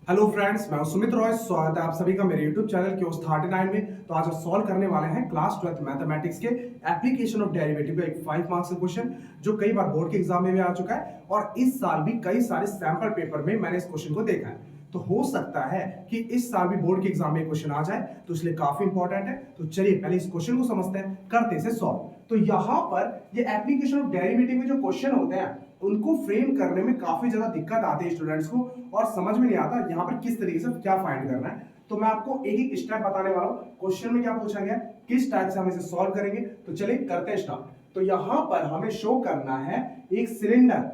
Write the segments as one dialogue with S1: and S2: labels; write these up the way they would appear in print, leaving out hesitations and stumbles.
S1: Hello friends, मैं हूं सुमित रॉय। स्वागत है आप सभी का मेरे यूट्यूब चैनल क्योस 39 में। तो आज हम सॉल्व करने वाले हैं क्लास 12th मैथमेटिक्स के एप्लीकेशन ऑफ डेरिवेटिव का एक 5 मार्क्स का क्वेश्चन जो कई बार बोर्ड के एग्जाम में भी आ चुका है और इस साल भी कई सारे सैंपल पेपर में मैंने इस क्वेश्चन को देखा है। तो हो सकता है कि इस साल भी बोर्ड के एग्जाम में क्वेश्चन आ जाए, तो इसलिए काफी इंपॉर्टेंट है। तो चलिए पहले इस क्वेश्चन को समझते हैं, करते इसे सॉल्व। तो यहाँ पर ये एप्लीकेशन ऑफ डेरिवेटिव में जो क्वेश्चन होते हैं उनको फ्रेम करने में काफी ज्यादा दिक्कत आती है स्टूडेंट्स को और समझ में नहीं आता यहाँ पर किस तरीके से क्या फाइंड करना है। तो मैं आपको एक एक स्टेप बताने वाला हूँ। क्वेश्चन में क्या पूछा गया, किस टाइप से हम इसे सॉल्व करेंगे। तो चलिए करते हैं स्टार्ट। तो यहाँ पर हमें शो करना है एक सिलेंडर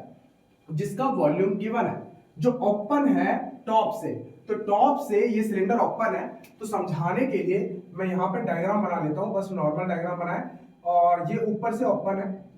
S1: जिसका वॉल्यूम गिवन है, जो ओपन है टॉप से। तो टॉप से ये सिलेंडर ओपन है। तो समझाने के लिए मैं यहाँ पर डायग्राम बना लेता हूँ, बस नॉर्मल डायग्राम बनाए। और ये ऊपर से ओपन है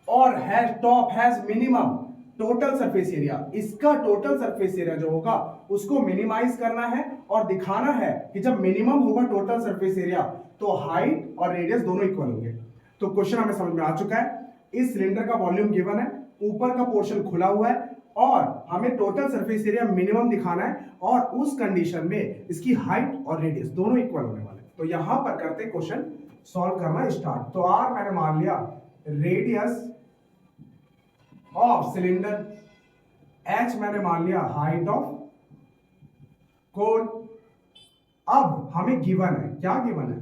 S1: और top has minimum total surface area. इसका टोटल सरफेस एरिया जो होगा उसको मिनिमाइज करना है और दिखाना है कि जब मिनिमम होगा टोटल सरफेस एरिया तो हाइट और रेडियस दोनों इक्वल होंगे। तो क्वेश्चन हमें समझ में आ चुका है। इस सिलेंडर का वॉल्यूम गिवन है, ऊपर का पोर्शन खुला हुआ है और हमें टोटल सरफेस एरिया मिनिमम दिखाना है और उस कंडीशन में इसकी हाइट और रेडियस दोनों इक्वल होने वाले। तो यहां पर करते क्वेश्चन सॉल्व करना स्टार्ट। तो आर मैंने मान लिया रेडियस ऑफ सिलेंडर, एच मैंने मान लिया हाइट ऑफ कोन। अब हमें गिवन है, क्या गिवन है,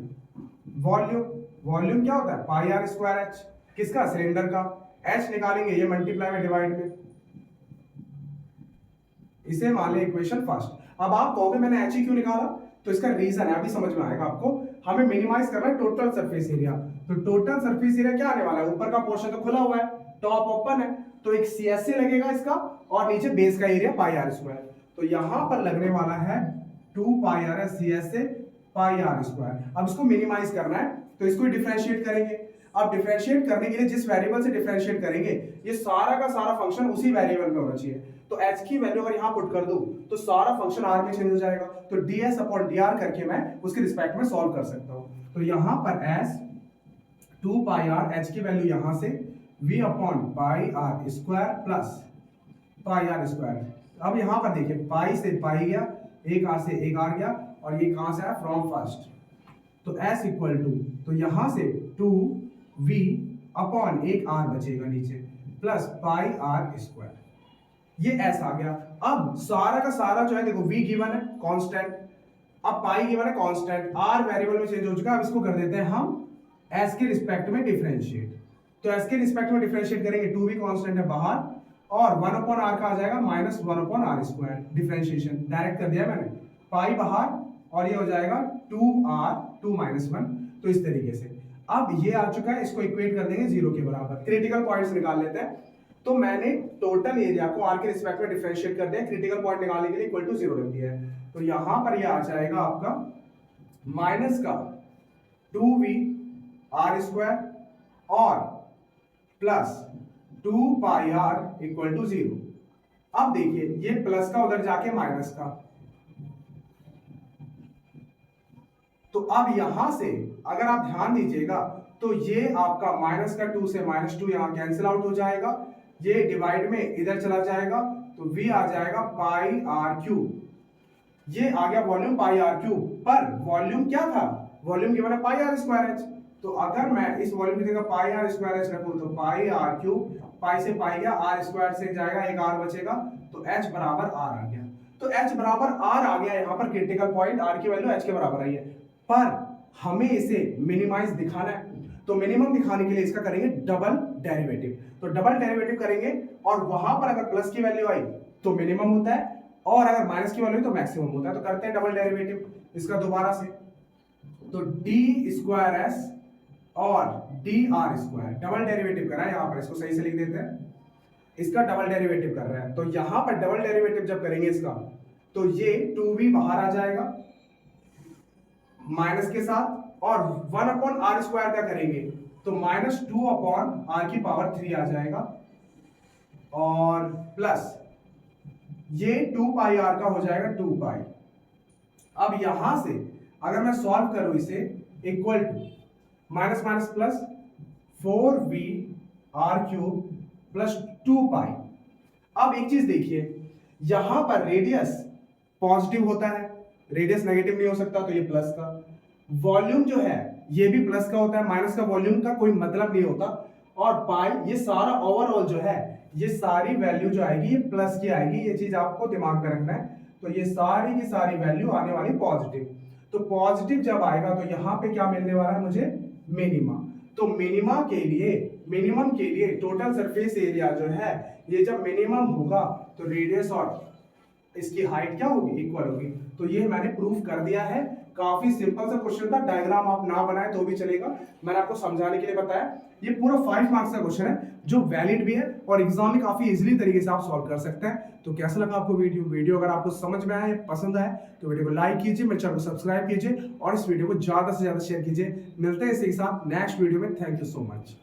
S1: वॉल्यूम। वॉल्यूम क्या होता है, पाई आर स्क्वायर एच, किसका, सिलेंडर का। एच निकालेंगे, ये मल्टीप्लाई में डिवाइड में, इसे मान लिया इक्वेशन फर्स्ट। अब आप कहोगे मैंने एच ही क्यों निकाला, तो इसका रीजन है, अभी समझ में आएगा आपको। हमें मिनिमाइज करना है टोटल सरफेस एरिया। तो टोटल सरफेस एरिया क्या आने वाला है, ऊपर का पोर्शन तो खुला हुआ है, टॉप ओपन है, तो एक सीएसए लगेगा इसका और नीचे बेस का एरिया पाई आर स्क्वायर। तो यहां पर लगने वाला है 2 pi r CSA pi r square. अब इसको मिनिमाइज करना है तो इसको डिफरेंशिएट करेंगे। अब डिफरेंशिएट करने के लिए जिस वेरिएबल से डिफरेंशिएट करेंगे ये सारा का सारा फंक्शन उसी वेरिएबल में होना चाहिए। तो h की वैल्यू अगर यहां पुट कर दूं तो सारा फंक्शन r में चेंज हो जाएगा। तो ds अपॉन dr करके मैं उसके रिस्पेक्ट में सॉल्व कर सकता हूं। तो यहां पर s 2 पाई r, h की वैल्यू यहां से v upon pi r square plus pi r square. अब यहां पर देखिए पाई से पाई गया, एक r से एक r गया और ये कहां से आया, फ्रॉम फर्स्ट। तो s इक्वल टू, तो यहां से 2v अपॉन एक r बचेगा नीचे प्लस पाई r स्क्वायर, ये s आ गया। अब सारा का सारा जो है देखो v गिवन है कांस्टेंट, अब पाई गिवन है कांस्टेंट, r वेरिएबल में चेंज हो चुका है। अब इसको कर देते हैं हम s के रिस्पेक्ट में डिफरेंशिएट। तो s के रिस्पेक्ट में डिफरेंशिएट करेंगे, 2 भी कांस्टेंट है बाहर और 1 अपॉन r का आ जाएगा minus 1 upon r square. Differentiation direct कर दिया मैंने, पाई बाहर और ये हो जाएगा 2r 2 माइनस 1। तो इस तरीके से अब ये आ चुका है, इसको इक्वेट कर देंगे 0 के बराबर। क्रिटिकल पॉइंट्स निकाल लेते हैं। तो मैंने टोटल एरिया को r के रिस्पेक्ट में डिफरेंशिएट कर दिया, क्रिटिकल पॉइंट निकालने के लिए इक्वल टू 0 रख दिया है। तो यहां पर ये आ जाएगा आपका माइनस का 2v r स्क्वायर और plus 2 pi r equal to 0। अब देखिए ये प्लस का उधर जाके माइनस का, तो अब यहां से अगर आप ध्यान दीजिएगा तो ये आपका माइनस का 2 से माइनस 2 यहां कैंसिल आउट हो जाएगा, ये डिवाइड में इधर चला जाएगा तो v आ जाएगा पाई आर क्यूब। ये आ गया वॉल्यूम पाई आर क्यूब, पर वॉल्यूम क्या था, वॉल्यूम गिवन है पाई आर स्क्वायर एच। तो अगर मैं इस वॉल्यूम की जगह पाई आर स्क्वायर एच रखूं तो पाई आर क्यूब, पाई से पाई गया, आर स्क्वायर से जाएगा, एक आर बचेगा, तो एच बराबर आर आ गया। तो एच बराबर आर आ गया, यहां पर क्रिटिकल पॉइंट आर की वैल्यू एच के बराबर आई है, पर हमें इसे मिनिमाइज दिखाना है। तो मिनिमम दिखाने के लिए इसका करेंगे डबल डेरिवेटिव। तो डबल डेरिवेटिव करेंगे और वहां पर अगर प्लस की वैल्यू आई तो मिनिमम होता है और अगर माइनस की वैल्यू तो मैक्सिमम होता है। तो करते हैं डबल डेरिवेटिव इसका दोबारा से। तो डी स्क्वायर एस और D R square double derivative करा है, यहां पर इसको सही से लिख देते हैं, इसका डबल डेरिवेटिव कर रहे हैं। तो यहां पर डबल डेरिवेटिव जब करेंगे इसका तो ये 2v बाहर आ जाएगा माइनस के साथ, और 1 अपॉन आर स्क्वायर का करेंगे तो माइनस 2 अपॉन आर की पावर 3 आ जाएगा और प्लस ये 2 पाई आर का हो जाएगा 2 पाई। अब यहां से अगर मैं सॉल्व करूं इसे, equal to minus minus plus 4v r cube plus 2 pi. अब एक चीज देखिए, यहां पर रेडियस पॉजिटिव होता है, रेडियस नेगेटिव नहीं हो सकता, तो ये प्लस का। वॉल्यूम जो है ये भी प्लस का होता है, माइनस का वॉल्यूम का कोई मतलब नहीं होता। और पाई, ये सारा ओवरऑल जो है, ये सारी वैल्यू जो आएगी ये प्लस की आएगी, ये चीज आपको दिमाग में रखना है। तो ये सारी की सारी वैल्यू आने वाली पॉजिटिव। तो पॉजिटिव जब आएगा तो यहां पे क्या मिलने वाला है मुझे, मिनिमा। तो मिनिमा के लिए, मिनिमम के लिए टोटल सरफेस एरिया जो है ये जब मिनिमम होगा तो रेडियस और इसकी हाइट क्या होगी, इक्वल होगी। तो ये मैंने प्रूफ कर दिया है। काफी सिंपल सा क्वेश्चन था, डायग्राम आप ना बनाए तो भी चलेगा, मैंने आपको समझाने के लिए बताया। ये पूरा 5 मार्क्स का क्वेश्चन है जो वैलिड भी है और एग्जाम में काफी इजीली तरीके से आप सॉल्व कर सकते हैं। तो कैसा लगा आपको वीडियो अगर आपको समझ में आया, पसंद आए तो वीडियो को लाइक कीजिए, मेरे चैनल को सब्सक्राइब कीजिए और इस वीडियो को ज्यादा से ज्यादा शेयर कीजिए। मिलते हैं इसी के साथ नेक्स्ट वीडियो में। Thank you so much.